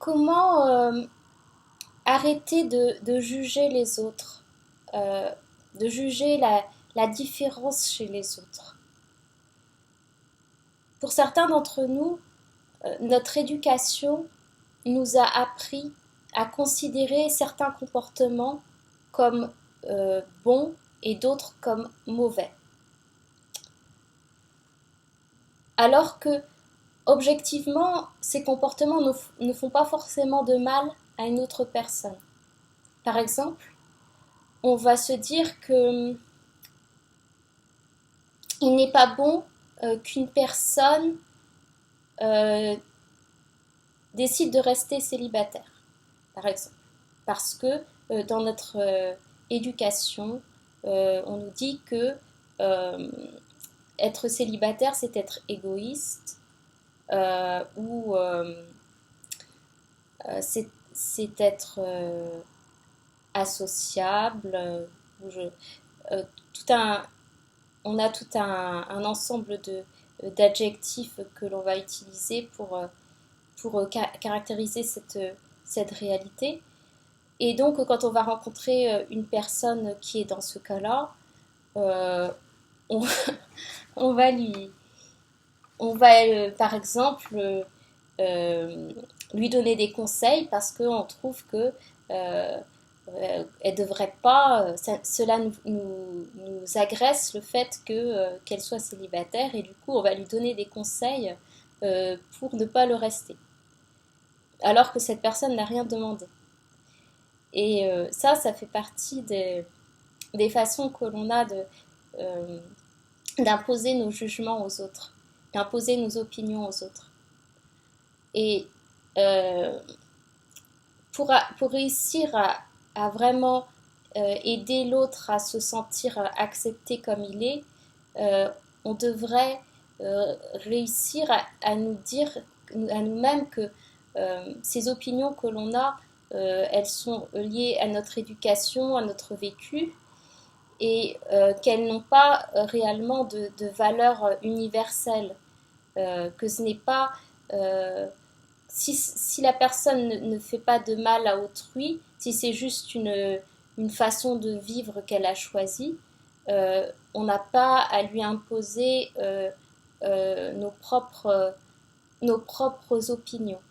comment arrêter de juger les autres, euh, de juger la différence chez les autres. Pour certains d'entre nous, notre éducation nous a appris à considérer certains comportements comme bons et d'autres comme mauvais. Alors que, objectivement, ces comportements ne font pas forcément de mal à une autre personne. Par exemple, on va se dire que il n'est pas bon qu'une personne euh, décide de rester célibataire, par exemple. Parce que dans notre éducation, on nous dit que être célibataire, c'est être égoïste, ou c'est être associable, euh, tout un, on a tout un ensemble d'adjectifs que l'on va utiliser pour caractériser cette réalité. Et donc, quand on va rencontrer une personne qui est dans ce cas-là, euh, on, on va par exemple, lui donner des conseils parce qu'on trouve que elle devrait pas, cela nous agresse le fait qu'elle soit célibataire et du coup on va lui donner des conseils pour ne pas le rester, alors que cette personne n'a rien demandé. Et ça fait partie des façons que l'on a euh, d'imposer nos jugements aux autres, d'imposer nos opinions aux autres. Et euh, pour réussir à vraiment aider l'autre à se sentir accepté comme il est, euh, on devrait réussir à nous dire à nous-mêmes que ces opinions que l'on a, elles sont liées à notre éducation, à notre vécu, et qu'elles n'ont pas réellement de valeur universelle, que ce n'est pas si la personne ne fait pas de mal à autrui, si c'est juste une façon de vivre qu'elle a choisie, on n'a pas à lui imposer nos propres opinions.